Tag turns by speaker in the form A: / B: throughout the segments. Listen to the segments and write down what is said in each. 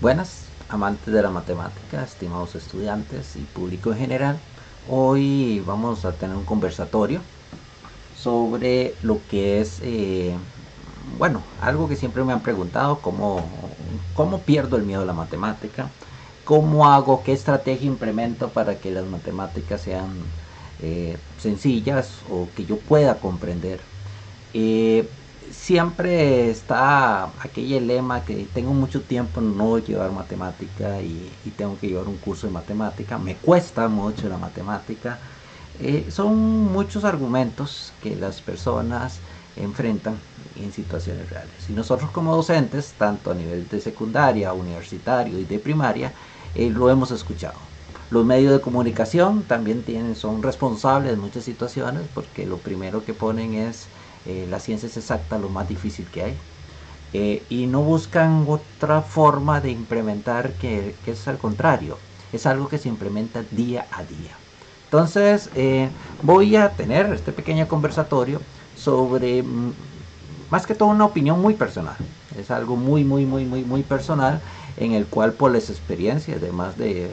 A: Buenas, amantes de la matemática, estimados estudiantes y público en general. Hoy vamos a tener un conversatorio sobre lo que es, algo que siempre me han preguntado, cómo pierdo el miedo a la matemática, cómo hago, qué estrategia implemento para que las matemáticas sean sencillas o que yo pueda comprender. Eh, Siempre está aquel lema que tengo mucho tiempo no llevar matemática y tengo que llevar un curso de matemática, me cuesta mucho la matemática. Son muchos argumentos que las personas enfrentan en situaciones reales. Y nosotros como docentes, tanto a nivel de secundaria, universitario y de primaria, lo hemos escuchado. Los medios de comunicación también son responsables de muchas situaciones porque lo primero que ponen es la ciencia es exacta, lo más difícil que hay. Y no buscan otra forma de implementar que es al contrario, es algo que se implementa día a día. Entonces voy a tener este pequeño conversatorio sobre más que todo una opinión muy personal. Es algo muy personal en el cual por las experiencias de más de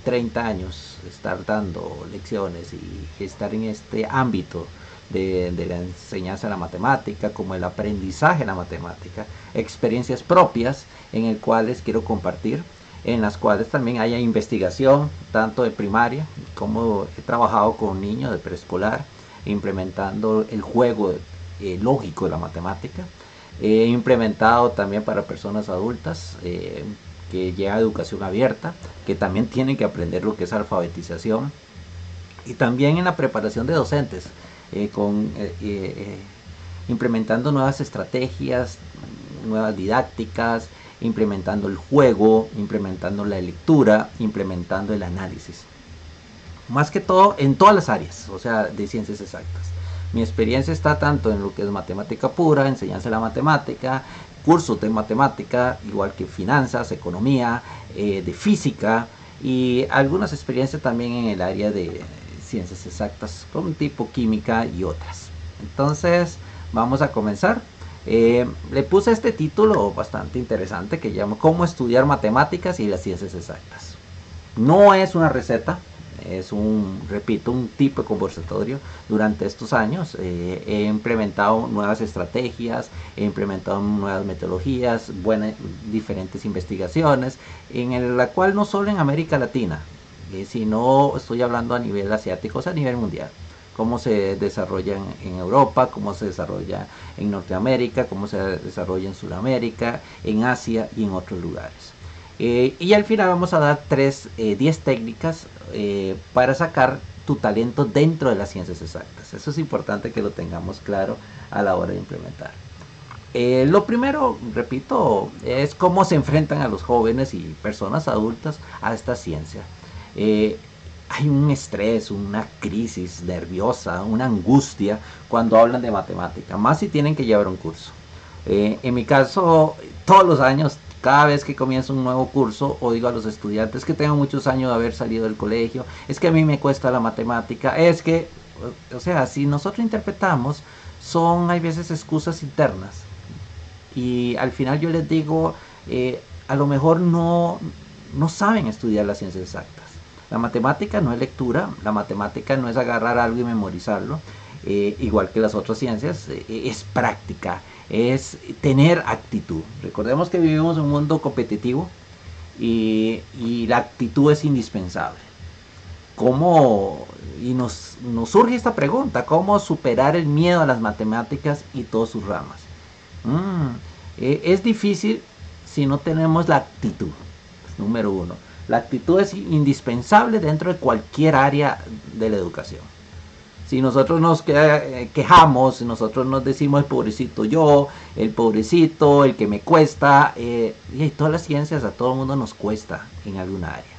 A: 30 años estar dando lecciones y estar en este ámbito de la enseñanza de la matemática, como el aprendizaje de la matemática, experiencias propias en el cuales quiero compartir, en las cuales también haya investigación, tanto de primaria, como he trabajado con niños de preescolar, implementando el juego lógico de la matemática. He implementado también para personas adultas que lleva educación abierta, que también tienen que aprender lo que es alfabetización. Y también en la preparación de docentes, implementando nuevas estrategias, nuevas didácticas, implementando el juego, implementando la lectura, implementando el análisis. Más que todo en todas las áreas, o sea, de ciencias exactas. Mi experiencia está tanto en lo que es matemática pura, enseñanza de la matemática, cursos de matemática, igual que finanzas, economía, de física y algunas experiencias también en el área de ciencias exactas, como tipo química y otras. Entonces, vamos a comenzar. Le puse este título bastante interesante que llama ¿Cómo estudiar matemáticas y las ciencias exactas? No es una receta, es repito, un tipo de conversatorio. Durante estos años he implementado nuevas estrategias, he implementado nuevas metodologías, diferentes investigaciones, en la cual no solo en América Latina, sino estoy hablando a nivel asiático, o sea, a nivel mundial. Cómo se desarrolla en Europa, cómo se desarrolla en Norteamérica, cómo se desarrolla en Sudamérica, en Asia y en otros lugares. Y al final vamos a dar 10 técnicas para sacar tu talento dentro de las ciencias exactas. Eso es importante que lo tengamos claro a la hora de implementar. Lo primero, repito, es cómo se enfrentan a los jóvenes y personas adultas a esta ciencia. Eh, Hay un estrés, una crisis nerviosa, una angustia cuando hablan de matemática, más si tienen que llevar un curso. En mi caso, todos los años, cada vez que comienzo un nuevo curso, o digo a los estudiantes que tengo muchos años de haber salido del colegio, es que a mí me cuesta la matemática, es que, o sea, si nosotros interpretamos, hay veces excusas internas. Y al final yo les digo, a lo mejor no saben estudiar las ciencias exactas. La matemática no es lectura, la matemática no es agarrar algo y memorizarlo, igual que las otras ciencias, es práctica, es tener actitud. Recordemos que vivimos en un mundo competitivo y la actitud es indispensable. ¿Cómo, y nos surge esta pregunta, cómo superar el miedo a las matemáticas y todas sus ramas? Es difícil si no tenemos la actitud, número uno. La actitud es indispensable dentro de cualquier área de la educación. Si nosotros nos quejamos, si nosotros nos decimos el pobrecito yo, el pobrecito, el que me cuesta, y todas las ciencias a todo el mundo nos cuesta en alguna área.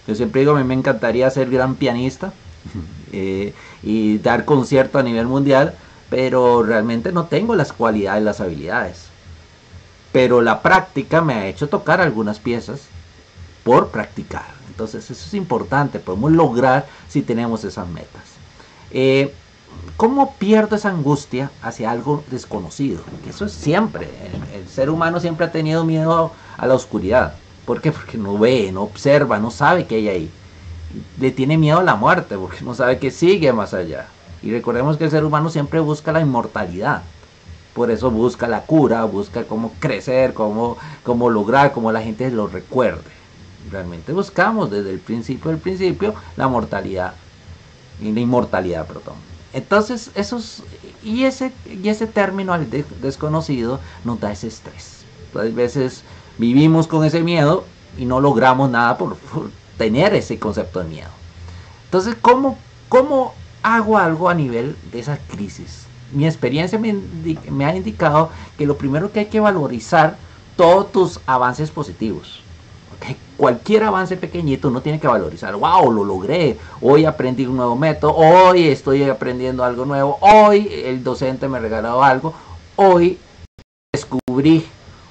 A: Yo siempre digo, a mí me encantaría ser gran pianista y dar concierto a nivel mundial, pero realmente no tengo las cualidades, las habilidades. Pero la práctica me ha hecho tocar algunas piezas por practicar. Entonces eso es importante, podemos lograr si tenemos esas metas. ¿Cómo pierdo esa angustia hacia algo desconocido? Eso es siempre, el ser humano siempre ha tenido miedo a la oscuridad. ¿Por qué? Porque no ve, no observa, no sabe qué hay ahí. Le tiene miedo a la muerte porque no sabe que sigue más allá. Y recordemos que el ser humano siempre busca la inmortalidad. Por eso busca la cura, busca cómo crecer, cómo lograr, cómo la gente lo recuerde. Realmente buscamos desde el principio del principio la mortalidad y la inmortalidad, perdón. Entonces, ese término al desconocido nos da ese estrés. A veces vivimos con ese miedo y no logramos nada por tener ese concepto de miedo. Entonces, ¿cómo hago algo a nivel de esa crisis? Mi experiencia me ha indicado que lo primero que hay que valorizar todos tus avances positivos. ¿Okay? Cualquier avance pequeñito uno tiene que valorizar. ¡Wow! Lo logré. Hoy aprendí un nuevo método. Hoy estoy aprendiendo algo nuevo. Hoy el docente me regaló algo. Hoy descubrí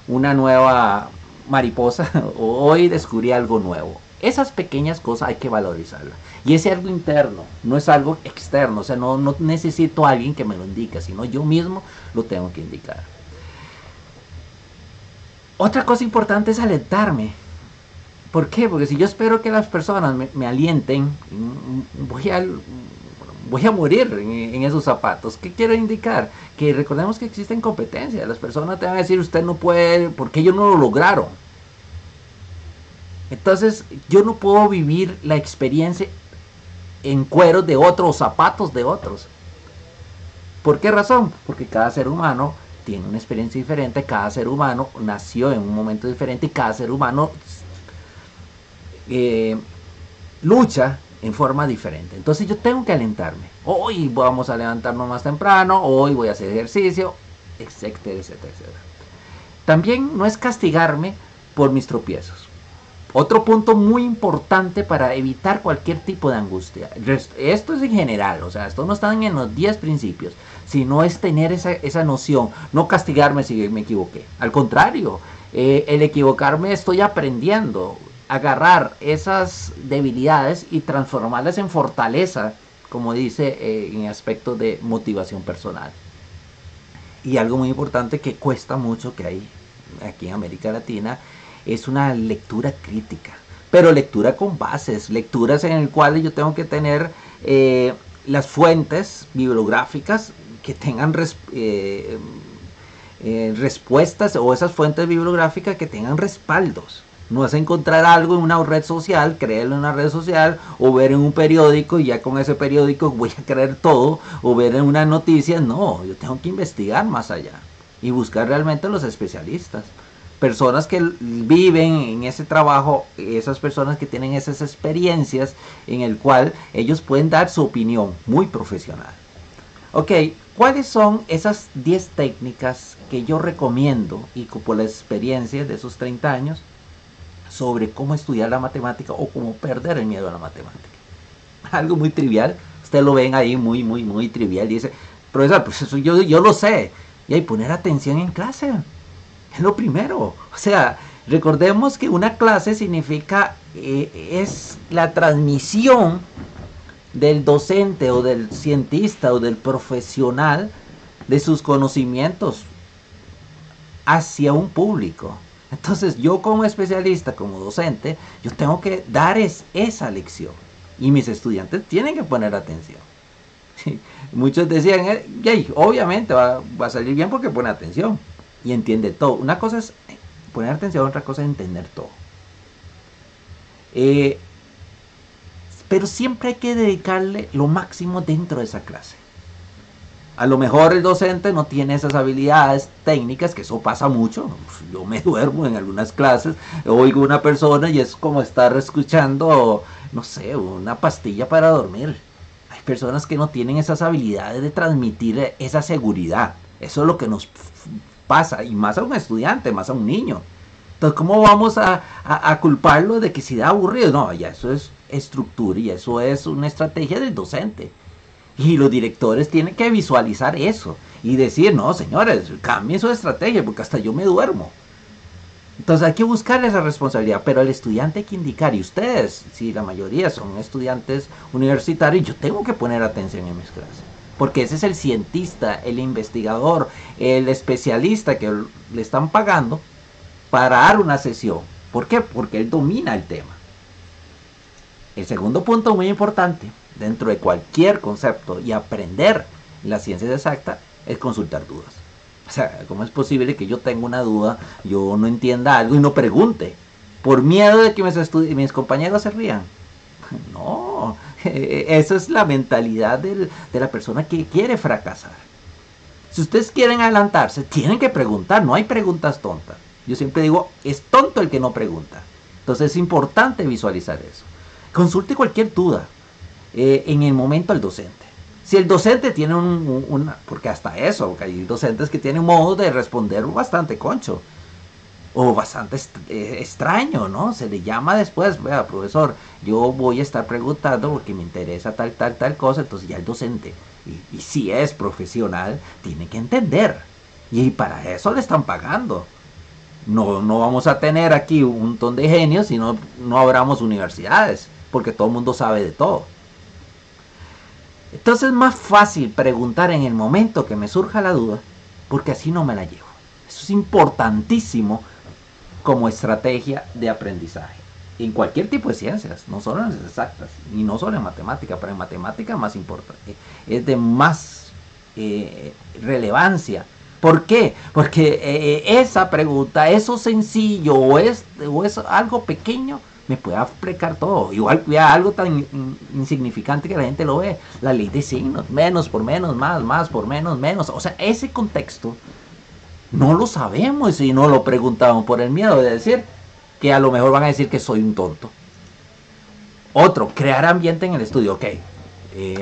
A: una nueva mariposa. Hoy descubrí algo nuevo. Esas pequeñas cosas hay que valorizarlas. Y ese algo interno, no es algo externo. O sea, no necesito a alguien que me lo indique, sino yo mismo lo tengo que indicar. Otra cosa importante es alentarme. ¿Por qué? Porque si yo espero que las personas me alienten, voy a morir en esos zapatos. ¿Qué quiero indicar? Que recordemos que existen competencias. Las personas te van a decir, usted no puede, porque ellos no lo lograron. Entonces, yo no puedo vivir la experiencia en cueros de otros, zapatos de otros. ¿Por qué razón? Porque cada ser humano tiene una experiencia diferente, cada ser humano nació en un momento diferente y cada ser humano lucha en forma diferente. Entonces yo tengo que alentarme. Hoy vamos a levantarnos más temprano, hoy voy a hacer ejercicio, etcétera, etcétera, etcétera. También no es castigarme por mis tropiezos. Otro punto muy importante para evitar cualquier tipo de angustia. Esto es en general, o sea, esto no está en los 10 principios, sino es tener esa noción, no castigarme si me equivoqué. Al contrario, el equivocarme estoy aprendiendo, agarrar esas debilidades y transformarlas en fortaleza, como dice en aspectos de motivación personal. Y algo muy importante que cuesta mucho que hay aquí en América Latina es una lectura crítica, pero lectura con bases, lecturas en las cuales yo tengo que tener las fuentes bibliográficas que tengan respuestas, o esas fuentes bibliográficas que tengan respaldos. No es encontrar algo en una red social, creerlo en una red social, o ver en un periódico y ya con ese periódico voy a creer todo, o ver en una noticia. No, yo tengo que investigar más allá y buscar realmente los especialistas. Personas que viven en ese trabajo, esas personas que tienen esas experiencias en el cual ellos pueden dar su opinión muy profesional. Ok, ¿cuáles son esas 10 técnicas que yo recomiendo y por la experiencia de esos 30 años sobre cómo estudiar la matemática o cómo perder el miedo a la matemática? Algo muy trivial, ustedes lo ven ahí muy trivial, dice, profesor, pues eso yo lo sé, y hay poner atención en clase. Es lo primero. O sea, recordemos que una clase significa, es la transmisión del docente o del cientista o del profesional de sus conocimientos hacia un público. Entonces yo como especialista, como docente, yo tengo que dar esa lección. Y mis estudiantes tienen que poner atención. Muchos decían, obviamente va a salir bien porque pone atención y entiende todo. Una cosa es poner atención, otra cosa es entender todo. Pero siempre hay que dedicarle lo máximo dentro de esa clase. A lo mejor el docente no tiene esas habilidades técnicas, que eso pasa mucho. Yo me duermo en algunas clases, oigo a una persona y es como estar escuchando, no sé, una pastilla para dormir. Hay personas que no tienen esas habilidades de transmitir esa seguridad. Eso es lo que nos pasa, y más a un estudiante, más a un niño. Entonces, ¿cómo vamos a culparlo de que si da aburrido? No, ya eso es estructura y eso es una estrategia del docente. Y los directores tienen que visualizar eso y decir, no, señores, cambien su estrategia porque hasta yo me duermo. Entonces hay que buscar esa responsabilidad, pero al estudiante hay que indicar, y ustedes, si la mayoría son estudiantes universitarios, yo tengo que poner atención en mis clases. Porque ese es el cientista, el investigador, el especialista que le están pagando para dar una sesión. ¿Por qué? Porque él domina el tema. El segundo punto muy importante dentro de cualquier concepto y aprender las ciencias exactas es consultar dudas. O sea, ¿cómo es posible que yo tenga una duda, yo no entienda algo y no pregunte? Por miedo de que mis compañeros se rían. No, esa es la mentalidad de la persona que quiere fracasar. Si ustedes quieren adelantarse, tienen que preguntar, no hay preguntas tontas. Yo siempre digo, es tonto el que no pregunta. Entonces es importante visualizar eso. Consulte cualquier duda en el momento al docente. Si el docente tiene porque hasta eso, porque hay docentes que tienen modo de responder bastante concho o bastante extraño, ¿no? Se le llama después, vea, profesor, yo voy a estar preguntando porque me interesa tal cosa, entonces ya el docente, y si es profesional, tiene que entender, y para eso le están pagando. No vamos a tener aquí un montón de genios si no abramos universidades, porque todo el mundo sabe de todo. Entonces es más fácil preguntar en el momento que me surja la duda, porque así no me la llevo. Eso es importantísimo como estrategia de aprendizaje. En cualquier tipo de ciencias, no solo en las exactas, y no solo en matemática, pero en matemática más importante. Es de más relevancia. ¿Por qué? Porque esa pregunta, eso sencillo o es algo pequeño, me puede explicar todo. Igual algo tan insignificante que la gente lo ve. La ley de signos, menos por menos, más por menos. O sea, ese contexto no lo sabemos y no lo preguntamos por el miedo de decir que a lo mejor van a decir que soy un tonto. Otro, crear ambiente en el estudio. Ok,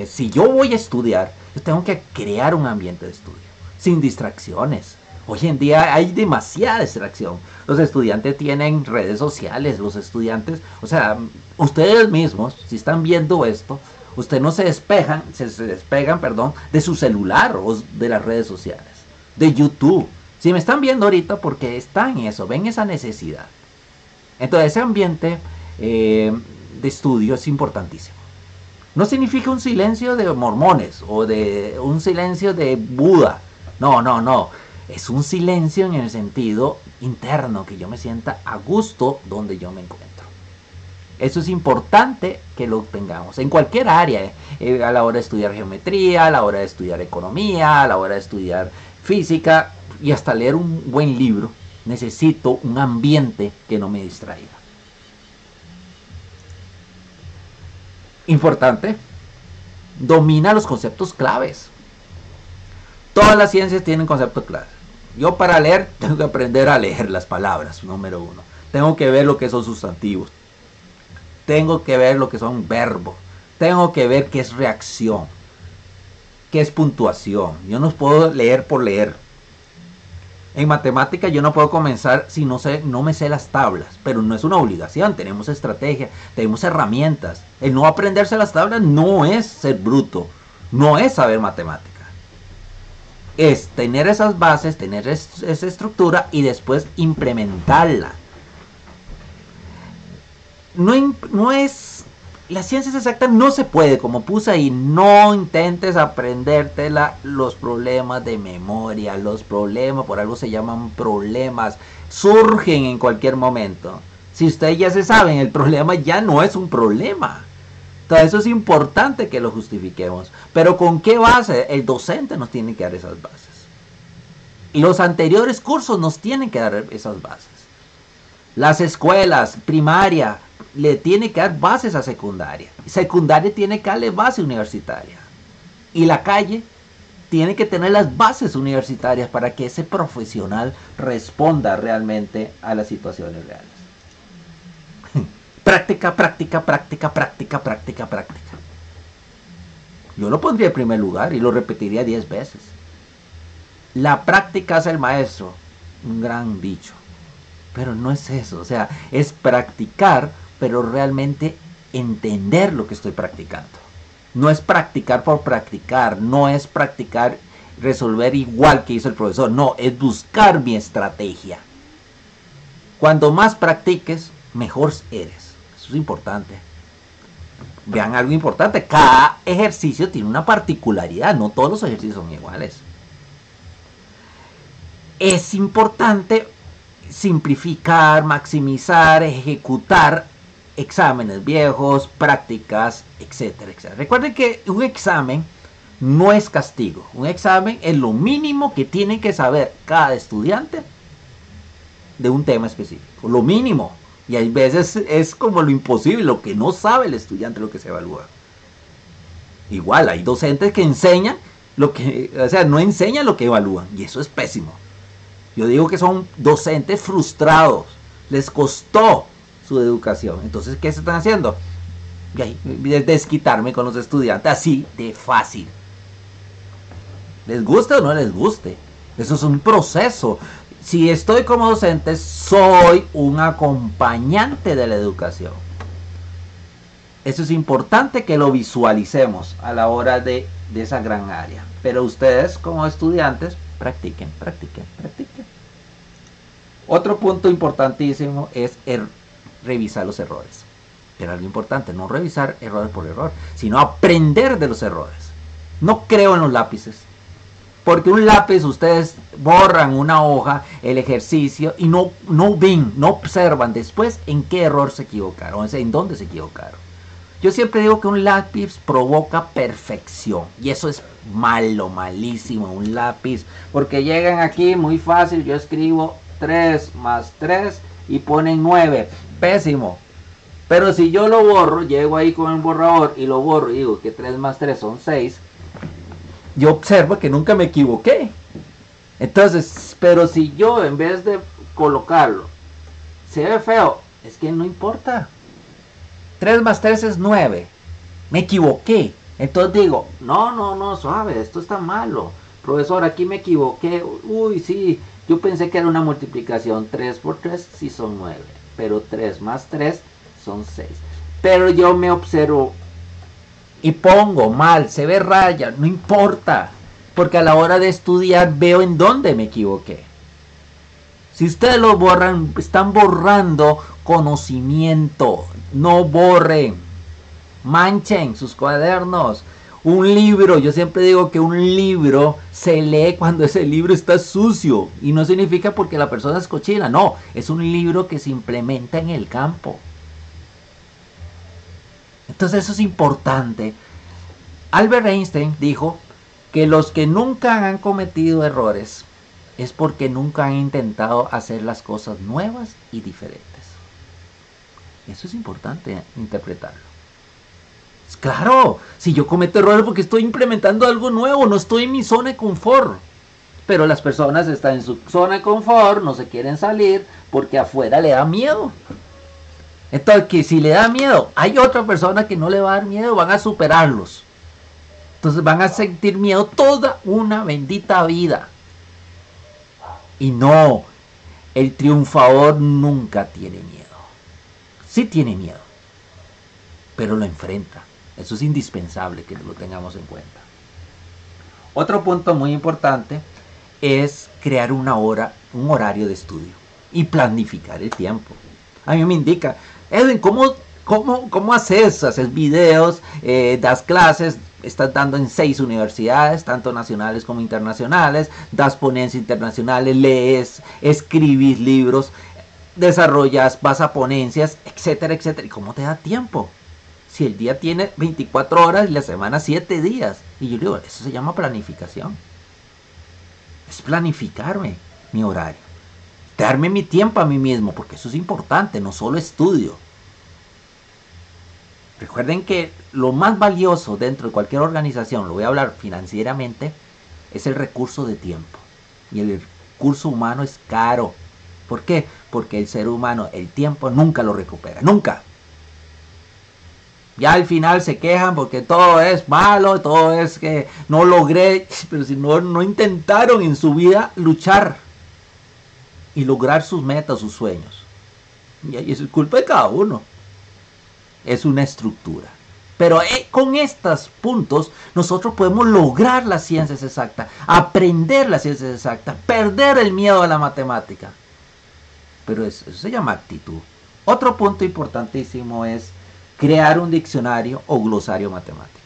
A: si yo voy a estudiar, yo tengo que crear un ambiente de estudio sin distracciones. Hoy en día hay demasiada distracción. Los estudiantes tienen redes sociales, los estudiantes, o sea, ustedes mismos, si están viendo esto, ustedes no se despegan, de su celular o de las redes sociales, de YouTube. Si me están viendo ahorita porque están en eso, ven esa necesidad. Entonces ese ambiente de estudio es importantísimo. No significa un silencio de mormones o de un silencio de Buda. No. Es un silencio en el sentido interno, que yo me sienta a gusto donde yo me encuentro. Eso es importante que lo tengamos en cualquier área, a la hora de estudiar geometría, a la hora de estudiar economía, a la hora de estudiar física y hasta leer un buen libro. Necesito un ambiente que no me distraiga. Importante, domina los conceptos claves. Todas las ciencias tienen conceptos claves. Yo para leer tengo que aprender a leer las palabras, número uno. Tengo que ver lo que son sustantivos. Tengo que ver lo que son verbos. Tengo que ver qué es reacción. Qué es puntuación. Yo no puedo leer por leer. En matemática yo no puedo comenzar si no me sé las tablas. Pero no es una obligación. Tenemos estrategia. Tenemos herramientas. El no aprenderse las tablas no es ser bruto. No es saber matemática. Es tener esas bases, tener esa estructura y después implementarla. Las ciencias exactas no se puede, como puse ahí, no intentes aprendértela los problemas de memoria, los problemas, por algo se llaman problemas, surgen en cualquier momento. Si ustedes ya se saben, el problema ya no es un problema. Entonces eso es importante que lo justifiquemos. Pero ¿con qué base? El docente nos tiene que dar esas bases. Y los anteriores cursos nos tienen que dar esas bases. Las escuelas, primaria, le tiene que dar bases a secundaria. Secundaria tiene que darle base universitaria. Y la calle tiene que tener las bases universitarias para que ese profesional responda realmente a las situaciones reales. Práctica. Yo lo pondría en primer lugar y lo repetiría 10 veces. La práctica hace el maestro. Un gran dicho. Pero no es eso. O sea, es practicar, pero realmente entender lo que estoy practicando. No es practicar por practicar. No es practicar, resolver igual que hizo el profesor. No, es buscar mi estrategia. Cuando más practiques, mejor eres. Eso es importante. Vean algo importante. Cada ejercicio tiene una particularidad. No todos los ejercicios son iguales. Es importante simplificar, maximizar, ejecutar exámenes viejos, prácticas, etcétera, etcétera. Recuerden que un examen no es castigo. Un examen es lo mínimo que tiene que saber cada estudiante de un tema específico. Lo mínimo. Y hay veces es como lo imposible, lo que no sabe el estudiante, lo que se evalúa. Igual, hay docentes que enseñan lo que, o sea, no enseñan lo que evalúan. Y eso es pésimo. Yo digo que son docentes frustrados. Les costó su educación. Entonces, ¿qué se están haciendo? Desquitarme con los estudiantes así de fácil. ¿Les gusta o no les guste? Eso es un proceso. Si estoy como docente, soy un acompañante de la educación. Eso es importante que lo visualicemos a la hora de esa gran área. Pero ustedes como estudiantes, practiquen, practiquen, practiquen. Otro punto importantísimo es revisar los errores. Pero algo importante, no revisar error por error, sino aprender de los errores. No creo en los lápices. Porque un lápiz, ustedes borran una hoja, el ejercicio, y no ven, no observan después en qué error se equivocaron, o sea, en dónde se equivocaron. Yo siempre digo que un lápiz provoca perfección, y eso es malo, malísimo, un lápiz. Porque llegan aquí muy fácil, yo escribo 3 más 3 y ponen 9, pésimo. Pero si yo lo borro, llego ahí con el borrador y lo borro y digo que 3 más 3 son 6, yo observo que nunca me equivoqué. Entonces, pero si yo en vez de colocarlo, se ve feo, es que no importa. 3 más 3 es 9. Me equivoqué. Entonces digo, no, suave, esto está malo. Profesor, aquí me equivoqué. Uy, sí, yo pensé que era una multiplicación. 3 por 3 sí son 9. Pero 3 más 3 son 6. Pero yo me observo y pongo mal, se ve raya, no importa, porque a la hora de estudiar veo en dónde me equivoqué. Si ustedes lo borran, están borrando conocimiento. No borren, manchen sus cuadernos. Un libro, yo siempre digo que un libro se lee cuando ese libro está sucio, y no significa porque la persona es cochina, no, es un libro que se implementa en el campo. Entonces eso es importante. Albert Einstein dijo que los que nunca han cometido errores es porque nunca han intentado hacer las cosas nuevas y diferentes. Eso es importante interpretarlo. Claro, si yo cometo errores porque estoy implementando algo nuevo, no estoy en mi zona de confort. Pero las personas están en su zona de confort, no se quieren salir porque afuera le da miedo. Entonces, que si le da miedo, hay otra persona que no le va a dar miedo, van a superarlos. Entonces van a sentir miedo toda una bendita vida. Y no, el triunfador nunca tiene miedo. Sí tiene miedo, pero lo enfrenta. Eso es indispensable que lo tengamos en cuenta. Otro punto muy importante es crear un horario de estudio y planificar el tiempo. A mí me indica, Edwin, ¿cómo haces? Haces videos, das clases, estás dando en 6 universidades, tanto nacionales como internacionales, das ponencias internacionales, lees, escribís libros, desarrollas, vas a ponencias, etcétera, etcétera. ¿Y cómo te da tiempo? Si el día tiene 24 horas y la semana 7 días. Y yo digo, eso se llama planificación. Es planificarme mi horario. Darme mi tiempo a mí mismo, porque eso es importante, no solo estudio. Recuerden que lo más valioso dentro de cualquier organización, lo voy a hablar financieramente, es el recurso de tiempo. Y el recurso humano es caro. ¿Por qué? Porque el ser humano, el tiempo nunca lo recupera, nunca. Ya al final se quejan porque todo es malo, todo es que no logré, pero si no intentaron en su vida luchar y lograr sus metas, sus sueños. Y eso es culpa de cada uno. Es una estructura. Pero con estos puntos nosotros podemos lograr las ciencias exactas, aprender las ciencias exactas, perder el miedo a la matemática. Pero eso se llama actitud. Otro punto importantísimo es crear un diccionario o glosario matemático.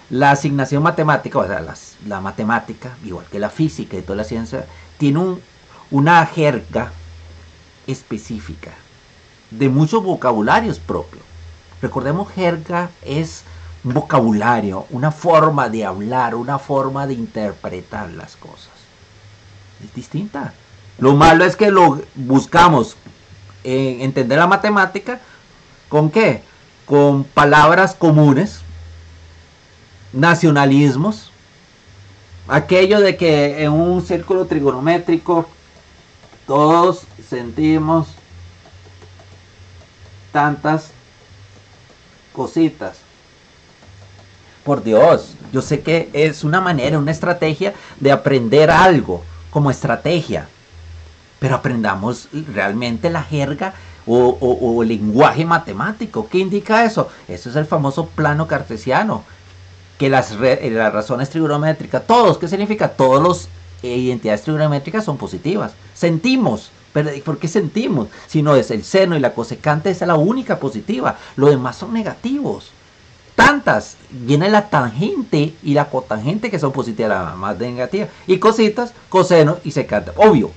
A: La asignación matemática, o sea, la matemática, igual que la física y toda la ciencia, tiene una jerga específica, de muchos vocabularios propios. Recordemos, jerga es un vocabulario, una forma de hablar, una forma de interpretar las cosas. Es distinta. Lo malo es que lo buscamos entender la matemática, ¿con qué? Con palabras comunes, nacionalismos, aquello de que en un círculo trigonométrico todos sentimos tantas cositas. Por Dios, yo sé que es una manera, una estrategia de aprender algo como estrategia, pero aprendamos realmente la jerga o el lenguaje matemático. ¿Qué indica eso? Eso es el famoso plano cartesiano, que las razones trigonométricas, todos, ¿qué significa? Todas las identidades trigonométricas son positivas. Sentimos, pero ¿por qué sentimos? Si no es el seno y la cosecante, esa es la única positiva, los demás son negativos. Tantas, viene la tangente y la cotangente que son positivas, la más negativa, y cositas, coseno y secante, obvio.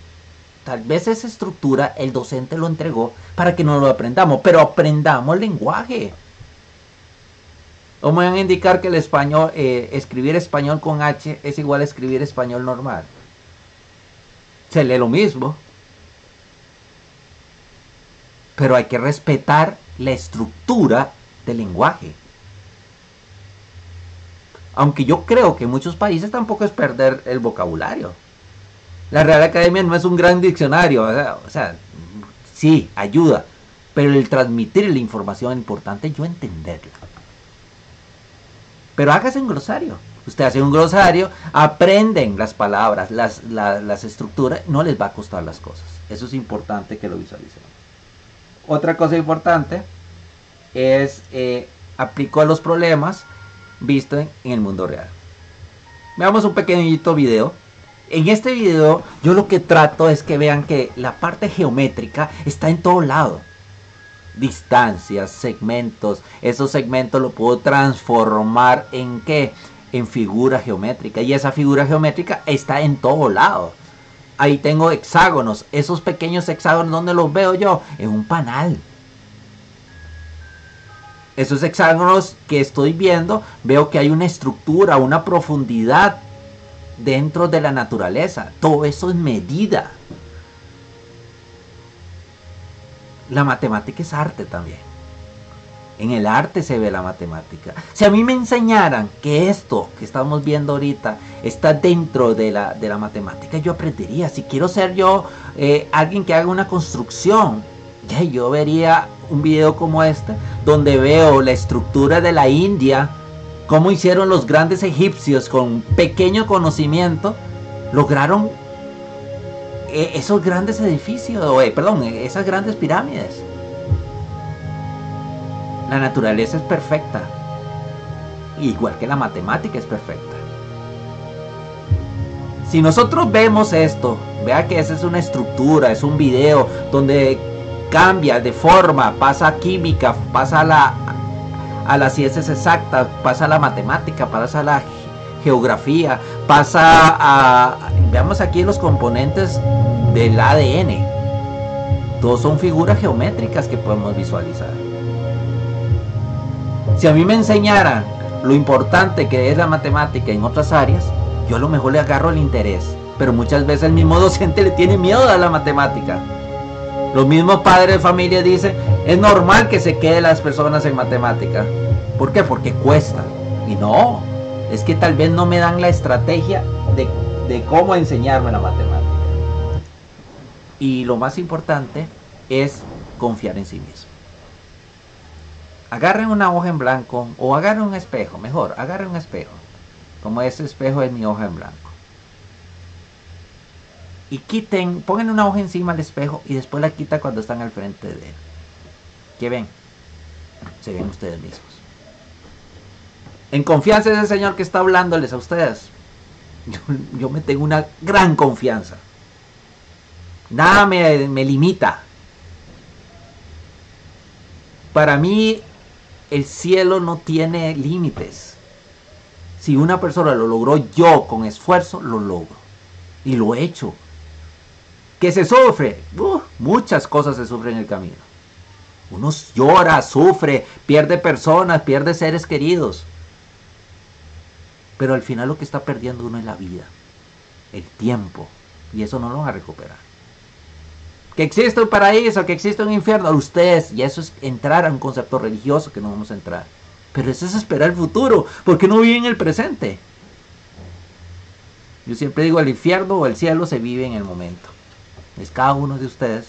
A: Tal vez esa estructura el docente lo entregó para que no lo aprendamos, pero aprendamos el lenguaje. O me van a indicar que el español, escribir español con H es igual a escribir español normal. Se lee lo mismo. Pero hay que respetar la estructura del lenguaje. Aunque yo creo que en muchos países tampoco es perder el vocabulario. La Real Academia no es un gran diccionario, o sea, sí, ayuda, pero el transmitir la información es importante, yo entenderla. Pero hágase un glosario. Usted hace un glosario, aprenden las palabras, las estructuras, no les va a costar las cosas. Eso es importante que lo visualicen. Otra cosa importante es aplicar los problemas vistos en el mundo real. Veamos un pequeñito video. En este video yo lo que trato es que vean que la parte geométrica está en todo lado. Distancias, segmentos, esos segmentos lo puedo transformar en ¿qué? En figura geométrica, y esa figura geométrica está en todo lado. Ahí tengo hexágonos, esos pequeños hexágonos, ¿dónde los veo yo? En un panal. Esos hexágonos que estoy viendo, veo que hay una estructura, una profundidad dentro de la naturaleza. Todo eso es medida. La matemática es arte también. En el arte se ve la matemática. Si a mí me enseñaran que esto que estamos viendo ahorita está dentro de la matemática, yo aprendería. Si quiero ser yo alguien que haga una construcción, ya yo vería un video como este, donde veo la estructura de la India, cómo hicieron los grandes egipcios con pequeño conocimiento, lograron esos grandes edificios, esas grandes pirámides. La naturaleza es perfecta, igual que la matemática es perfecta. Si nosotros vemos esto, vea que esa es una estructura, es un video donde cambia de forma, pasa a química, pasa a las ciencias exactas, pasa a la matemática, pasa a la geografía, pasa a... Veamos aquí los componentes del ADN. Todos son figuras geométricas que podemos visualizar. Si a mí me enseñaran lo importante que es la matemática en otras áreas, yo a lo mejor le agarro el interés. Pero muchas veces el mismo docente le tiene miedo a la matemática. Los mismos padres de familia dicen, es normal que se queden las personas en matemática. ¿Por qué? Porque cuesta. Y no, es que tal vez no me dan la estrategia de cómo enseñarme la matemática. Y lo más importante es confiar en sí mismo. Agarren una hoja en blanco o agarren un espejo, mejor, agarren un espejo. Como ese espejo es mi hoja en blanco. Y pongan una hoja encima del espejo y después la quitan cuando están al frente de él. ¿Qué ven? Se ven ustedes mismos. En confianza ese señor que está hablándoles a ustedes. Yo me tengo una gran confianza. Nada me limita. Para mí el cielo no tiene límites. Si una persona lo logró, yo con esfuerzo lo logro. Y lo he hecho. Que se sufre. Muchas cosas se sufren en el camino. Uno llora, sufre, pierde personas, pierde seres queridos. Pero al final lo que está perdiendo uno es la vida, el tiempo. Y eso no lo van a recuperar. Que existe un paraíso, que existe un infierno, ustedes, y eso es entrar a un concepto religioso que no vamos a entrar. Pero eso es esperar el futuro, porque no vive en el presente. Yo siempre digo, el infierno o el cielo se vive en el momento. Es cada uno de ustedes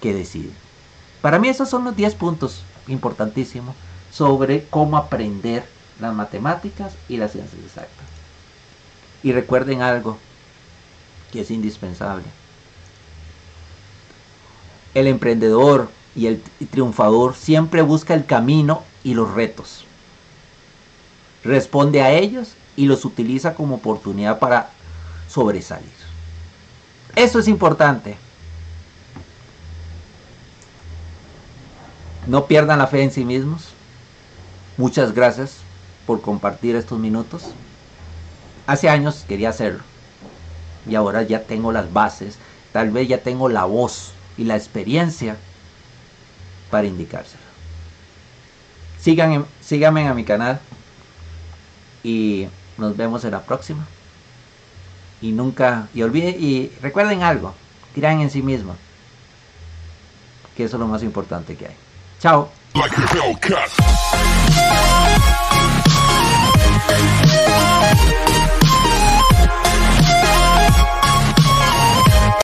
A: que decide. Para mí esos son los 10 puntos importantísimos sobre cómo aprender las matemáticas y las ciencias exactas. Y recuerden algo que es indispensable. El emprendedor y el triunfador siempre busca el camino y los retos. Responde a ellos y los utiliza como oportunidad para sobresalir. Eso es importante. No pierdan la fe en sí mismos. Muchas gracias por compartir estos minutos. Hace años quería hacerlo y ahora ya tengo las bases, tal vez ya tengo la voz y la experiencia para indicárselo. Síganme a mi canal y nos vemos en la próxima. Y recuerden algo, crean en sí mismos, que eso es lo más importante que hay. Chao. Like